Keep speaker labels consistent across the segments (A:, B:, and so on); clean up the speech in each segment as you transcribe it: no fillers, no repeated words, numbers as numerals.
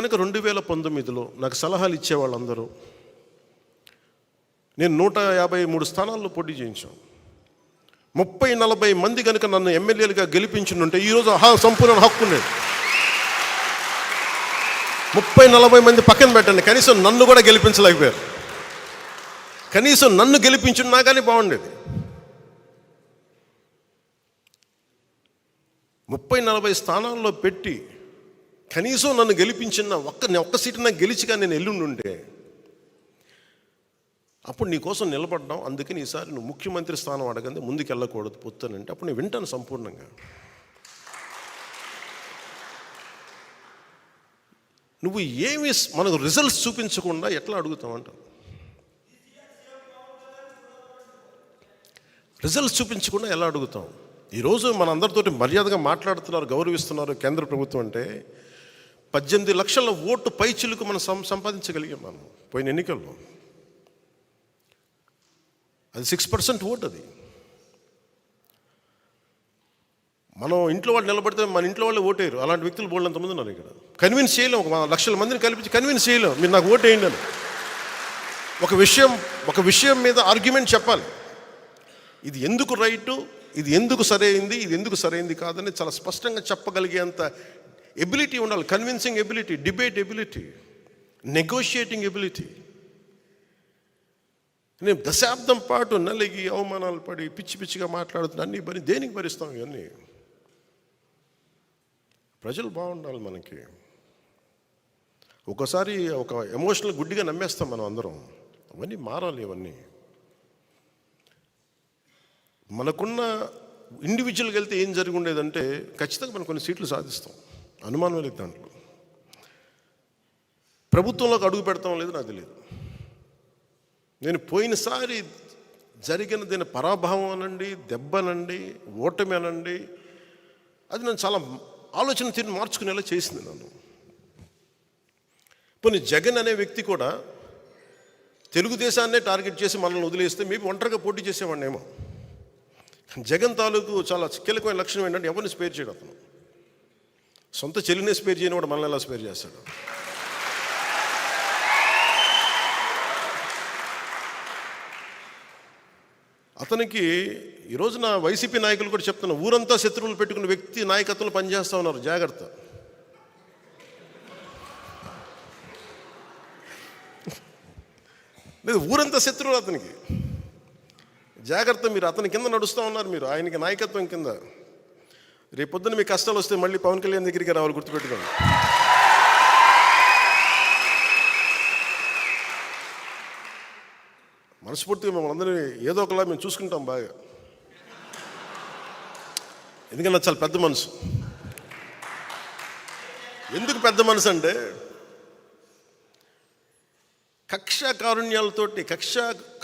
A: కనుక 2019లో నాకు సలహాలు ఇచ్చేవాళ్ళందరూ నేను 153 స్థానాల్లో పోటీ చేయించాం. 30-40 మంది కనుక నన్ను ఎమ్మెల్యేలుగా గెలిపించుంటే ఈరోజు సంపూర్ణ హక్కు ఉండేది. 30-40 మంది పక్కన పెట్టండి, కనీసం నన్ను కూడా గెలిపించలేకపోయారు. కనీసం నన్ను గెలిపించున్నా కానీ బాగుండేది. 30-40 స్థానాల్లో పెట్టి కనీసం నన్ను గెలిపించిన ఒక్క సీటు నాకు గెలిచిగా నేను ఎల్లుండుంటే అప్పుడు నీ కోసం నిలబడ్డాం, అందుకని ఈసారి నువ్వు ముఖ్యమంత్రి స్థానం అడగండి, ముందుకు వెళ్ళకూడదు పొత్తానంటే అప్పుడు నేను వింటాను సంపూర్ణంగా. నువ్వు ఏమి మనకు రిజల్ట్స్ చూపించకుండా ఎట్లా అడుగుతావంట? రిజల్ట్స్ చూపించకుండా ఎలా అడుగుతాం? ఈరోజు మనందరితోటి మర్యాదగా మాట్లాడుతున్నారు, గౌరవిస్తున్నారు కేంద్ర ప్రభుత్వం అంటే 18 లక్షల ఓటు పైచిలుకు మనం సంపాదించగలిగాం. మనం పోయిన ఎన్నికల్లో అది 6% ఓటు. అది మనం ఇంట్లో వాళ్ళు నిలబడితే మన ఇంట్లో వాళ్ళే ఓటేయరు. అలాంటి వ్యక్తులు బోల్డంతమంది ఉన్నారు ఇక్కడ. కన్విన్స్ చేయలేం, 1 లక్షల మందిని కల్పించి కన్విన్స్ చేయలేం మీరు నాకు ఓటేయండి అని. ఒక విషయం మీద ఆర్గ్యుమెంట్ చెప్పాలి. ఇది ఎందుకు రైటు, ఇది ఎందుకు సరైంది, ఇది ఎందుకు సరైంది కాదని చాలా స్పష్టంగా చెప్పగలిగేంత ఎబిలిటీ ఉండాలి. Convincing ability, debate ability, negotiating ability. నేను దశాబ్దం పాటు నలిగి అవమానాలు పడి పిచ్చిగా మాట్లాడుతున్నా, అన్నీ దేనికి భరిస్తాం? ఇవన్నీ ప్రజలు బాగుండాలి మనకి. ఒకసారి ఒక ఎమోషనల్ గుడ్డిగా నమ్మేస్తాం మనం అందరం. అవన్నీ మారాలి. ఇవన్నీ మనకున్న ఇండివిజువల్గా వెళ్తే ఏం జరిగి ఉండేదంటే ఖచ్చితంగా మనం కొన్ని సీట్లు సాధిస్తాం, అనుమానం లేదు దాంట్లో. ప్రభుత్వంలోకి అడుగు పెడతాం లేదు నాకు తెలియదు. నేను పోయినసారి జరిగిన దీని పరాభవం అనండి, దెబ్బనండి, ఓటమి అనండి, అది నన్ను చాలా ఆలోచన తీరు మార్చుకునేలా చేసింది నన్ను. పోనీ జగన్ అనే వ్యక్తి కూడా తెలుగుదేశాన్నే టార్గెట్ చేసి మనల్ని వదిలేస్తే మేబీ ఒంటరిగా పోటీ చేసేవాడినేమో. జగన్ తాలూకు చాలా కీలకమైన లక్షణం ఏంటంటే ఎవరిని స్పేర్ చేయడం. అతను సొంత చెల్లినే స్పేర్ చేయని కూడా మనల్ని ఎలా స్పేర్ చేస్తాడు? అతనికి ఈరోజు నా వైసీపీ నాయకులు కూడా చెప్తున్నా, ఊరంతా శత్రువులు పెట్టుకున్న వ్యక్తి నాయకత్వంలో పనిచేస్తూ ఉన్నారు, జాగ్రత్త. లేదు, ఊరంతా శత్రువులు అతనికి, జాగ్రత్త. మీరు అతని కింద నడుస్తూ ఉన్నారు, మీరు ఆయనకి నాయకత్వం కింద. రేపొద్దున మీ కష్టాలు వస్తే మళ్ళీ పవన్ కళ్యాణ్ దగ్గరికి రావాలి, గుర్తుపెట్టుకోండి. మనస్ఫూర్తిగా మమ్మల్ని అందరినీ ఏదో ఒకలా మేము చూసుకుంటాం బాగా. ఎందుకంటే చాలా పెద్ద మనసు. ఎందుకు పెద్ద మనసు అంటే కక్ష కారుణ్యాలతోటి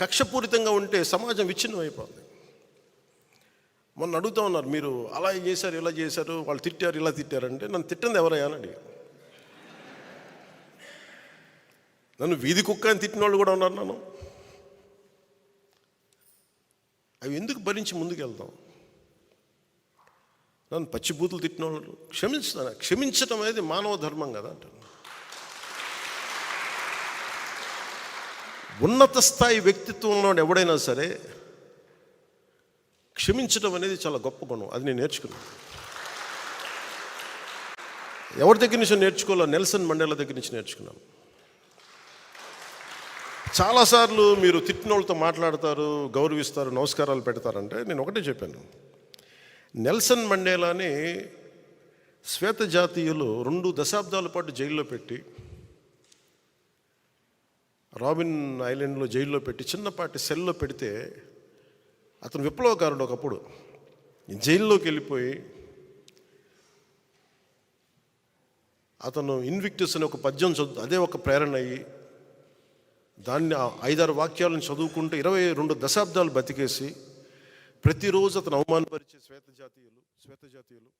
A: కక్షపూరితంగా ఉంటే సమాజం విచ్ఛిన్నం అయిపోతుంది. మొన్న అడుగుతూ ఉన్నారు, మీరు అలా చేశారు, ఇలా చేశారు, వాళ్ళు తిట్టారు, ఇలా తిట్టారంటే నన్ను తిట్టింది ఎవరయ్యా అని అడిగారు. నన్ను వీధి కుక్క అని తిట్టిన వాళ్ళు కూడా ఉన్నారు. నన్ను అవి ఎందుకు భరించి ముందుకు వెళ్తాం? నన్ను పచ్చిబూతులు తిట్టిన వాళ్ళు క్షమించడం అనేది మానవ ధర్మం కదా అంటారు. ఉన్నత స్థాయి వ్యక్తిత్వంలో ఎవడైనా సరే క్షమించడం అనేది చాలా గొప్ప గుణం. అది నేను నేర్చుకున్నాను. ఎవరి దగ్గర నుంచి నేర్చుకోవాలో? నెల్సన్ మండేలా దగ్గర నుంచి నేర్చుకున్నాను. చాలాసార్లు మీరు తిట్టిన వాళ్ళతో మాట్లాడతారు, గౌరవిస్తారు, నమస్కారాలు పెడతారంటే నేను ఒకటే చెప్పాను. నెల్సన్ మండేలాని శ్వేత జాతీయులు 2 దశాబ్దాల పాటు జైల్లో పెట్టి, రాబిన్ ఐలాండ్లో జైల్లో పెట్టి, చిన్నపాటి సెల్లో పెడితే అతను విప్లవకారుడు. ఒకప్పుడు జైల్లోకి వెళ్ళిపోయి అతను ఇన్విక్టస్ అనే ఒక పద్యం అదే ఒక ప్రేరణ అయ్యి దాన్ని 5-6 వాక్యాలను చదువుకుంటూ 22 దశాబ్దాలు బతికేసి ప్రతిరోజు అతను అవమానపరిచే శ్వేత జాతీయులు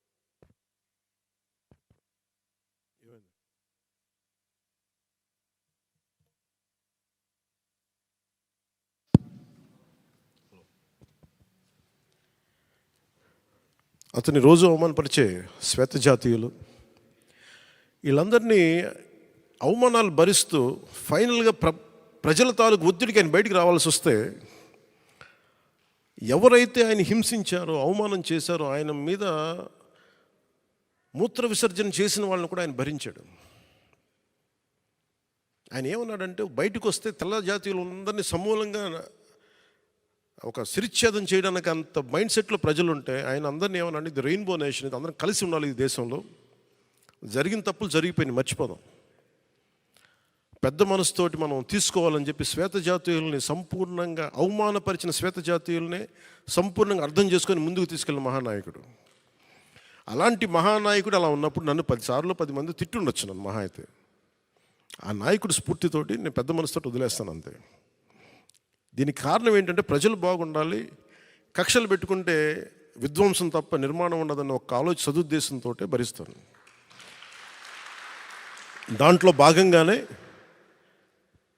A: అతని రోజు అవమానపరిచే శ్వేత జాతీయులు వీళ్ళందరినీ అవమానాలు భరిస్తూ ఫైనల్గా ప్రజల తాలూకు ఒత్తిడికి ఆయన బయటికి రావాల్సి వస్తే ఎవరైతే ఆయన హింసించారో, అవమానం చేశారో, ఆయన మీద మూత్ర విసర్జన చేసిన వాళ్ళని కూడా ఆయన భరించాడు. ఆయన ఏమన్నాడంటే, బయటకు వస్తే తెల్ల జాతీయులందరినీ సమూలంగా ఒక శిరిచ్ఛేదం చేయడానికి అంత మైండ్ సెట్లో ప్రజలు ఉంటే ఆయన అందరినీ ఏమన్నాడు, ఇది రెయిన్బో నేషన్, ఇది అందరం కలిసి ఉండాలి ఈ దేశంలో, జరిగిన తప్పులు జరిగిపోయినాయి, మర్చిపోదాం, పెద్ద మనసుతోటి మనం తీసుకోవాలని చెప్పి శ్వేత జాతీయుల్ని సంపూర్ణంగా అవమానపరిచిన శ్వేత జాతీయుల్ని సంపూర్ణంగా అర్థం చేసుకొని ముందుకు తీసుకెళ్ళిన మహానాయకుడు. అలాంటి మహానాయకుడు అలా ఉన్నప్పుడు నన్ను 10 సార్లు 10 మంది తిట్టుండొచ్చు నన్ను మహా అయితే. ఆ నాయకుడు స్ఫూర్తితోటి నేను పెద్ద మనసుతో వదిలేస్తాను అంతే. దీనికి కారణం ఏంటంటే ప్రజలు బాగుండాలి, కక్షలు పెట్టుకుంటే విధ్వంసం తప్ప నిర్మాణం ఉండదన్న ఒక సదుద్దేశంతో భరిస్తాను. దాంట్లో భాగంగానే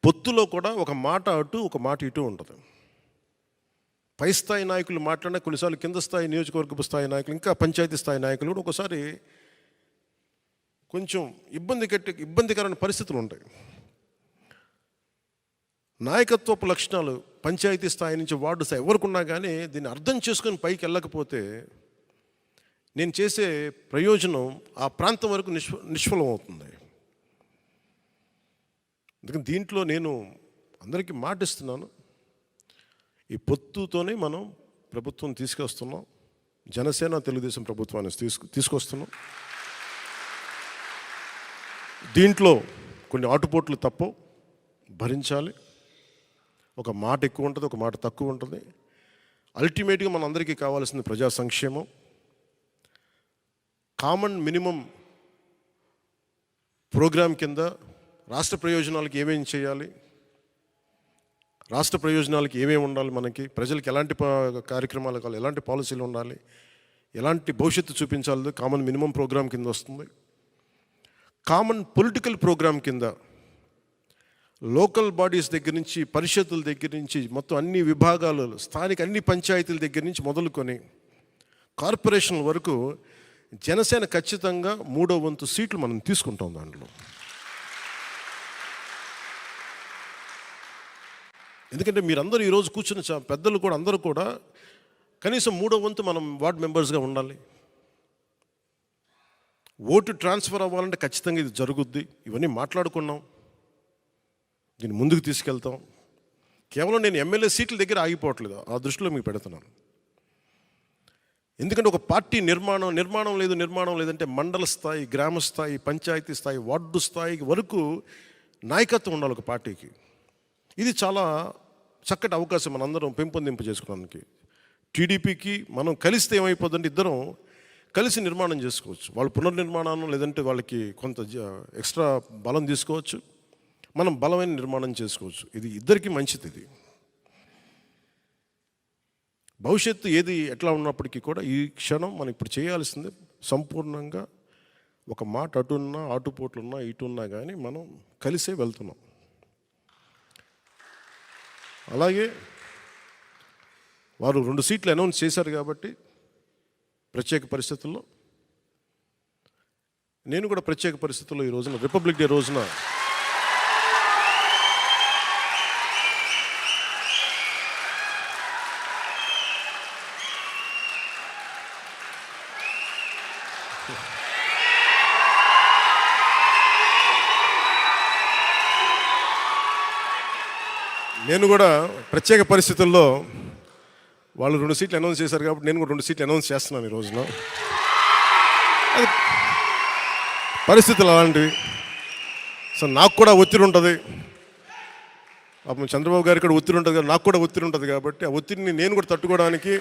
A: పొత్తులో కూడా ఒక మాట అటు ఒక మాట ఇటు ఉంటుంది. పై స్థాయి నాయకులు మాట్లాడినా కొన్నిసార్లు కింద స్థాయి నియోజకవర్గపు స్థాయి నాయకులు, ఇంకా పంచాయతీ స్థాయి నాయకులు కూడా ఒకసారి కొంచెం ఇబ్బందికరమైన పరిస్థితులు ఉంటాయి. నాయకత్వపు లక్షణాలు పంచాయతీ స్థాయి నుంచి వార్డు స్థాయి ఎవరికున్నా కానీ దీన్ని అర్థం చేసుకొని పైకి వెళ్ళకపోతే నేను చేసే ప్రయోజనం ఆ ప్రాంతం వరకు నిష్ఫలం అవుతుంది. అందుకని దీంట్లో నేను అందరికీ మాటిస్తున్నాను, ఈ పొత్తుతోనే మనం ప్రభుత్వం తీసుకొస్తున్నాం. జనసేన తెలుగుదేశం ప్రభుత్వాన్ని తీసుకొస్తున్నాం. దీంట్లో కొన్ని ఆటుపోట్లు తప్పవు, భరించాలి. ఒక మాట ఎక్కువ ఉంటుంది, ఒక మాట తక్కువ ఉంటుంది. అల్టిమేట్గా మన అందరికీ కావాల్సింది ప్రజా సంక్షేమం. కామన్ మినిమం ప్రోగ్రాం కింద రాష్ట్ర ప్రయోజనాలకు ఏమేమి చేయాలి, రాష్ట్ర ప్రయోజనాలకి ఏమేమి ఉండాలి, మనకి ప్రజలకు ఎలాంటి కార్యక్రమాలు కావాలి, ఎలాంటి పాలసీలు ఉండాలి, ఎలాంటి భవిష్యత్తు చూపించాలి, కామన్ మినిమం ప్రోగ్రాం కింద వస్తుంది. కామన్ పొలిటికల్ ప్రోగ్రాం కింద లోకల్ బాడీస్ దగ్గర నుంచి, పరిషత్తుల దగ్గర నుంచి, మొత్తం అన్ని విభాగాలు, స్థానిక అన్ని పంచాయతీల దగ్గర నుంచి మొదలుకొని కార్పొరేషన్ల వరకు జనసేన ఖచ్చితంగా 3వ వంతు సీట్లు మనం తీసుకుంటాం. దాంట్లో ఎందుకంటే మీరందరూ ఈరోజు కూర్చున్న పెద్దలు కూడా అందరూ కూడా కనీసం 3వ వంతు మనం వార్డ్ మెంబర్స్గా ఉండాలి. ఓటు ట్రాన్స్ఫర్ అవ్వాలంటే ఖచ్చితంగా ఇది జరుగుద్ది. ఇవన్నీ మాట్లాడుకున్నాం, దీన్ని ముందుకు తీసుకెళ్తాం. కేవలం నేను ఎమ్మెల్యే సీట్ల దగ్గర ఆగిపోవట్లేదు, ఆ దృష్టిలో మీకు పెడుతున్నాను. ఎందుకంటే ఒక పార్టీ నిర్మాణం లేదంటే మండల స్థాయి, గ్రామ స్థాయి, పంచాయతీ స్థాయి, వార్డు స్థాయి వరకు నాయకత్వం ఉండాలి ఒక పార్టీకి. ఇది చాలా చక్కటి అవకాశం మనందరం పెంపొందింపు చేసుకోవడానికి. టీడీపీకి మనం కలిస్తే ఏమైపోతుందంటే ఇద్దరం కలిసి నిర్మాణం చేసుకోవచ్చు. వాళ్ళు పునర్నిర్మాణం లేదంటే వాళ్ళకి కొంత ఎక్స్ట్రా బలం తీసుకోవచ్చు, మనం బలమైన నిర్మాణం చేసుకోవచ్చు. ఇది ఇద్దరికీ మంచిది. ఇది భవిష్యత్తు ఏది ఎట్లా ఉన్నప్పటికీ కూడా ఈ క్షణం మనం ఇప్పుడు చేయాల్సింది సంపూర్ణంగా ఒక మాట అటున్నా, ఆటుపోట్లున్నా, ఇటున్నా కానీ మనం కలిసే వెళ్తున్నాం. అలాగే వారు 2 సీట్లు అనౌన్స్ చేశారు కాబట్టి ప్రత్యేక పరిస్థితుల్లో నేను కూడా ప్రత్యేక పరిస్థితుల్లో ఈ రోజున రిపబ్లిక్ డే రోజున నేను కూడా ప్రత్యేక పరిస్థితుల్లో వాళ్ళు 2 సీట్లు అనౌన్స్ చేశారు కాబట్టి నేను కూడా 2 సీట్లు అనౌన్స్ చేస్తున్నాను ఈ రోజున. అది పరిస్థితులు అలాంటివి. సో నాకు కూడా ఒత్తిడి ఉంటుంది, పాపం చంద్రబాబు గారికి కూడా ఒత్తిడి ఉంటుంది, నాకు కూడా ఒత్తిడి ఉంటుంది. కాబట్టి ఆ ఒత్తిడిని నేను కూడా తట్టుకోవడానికి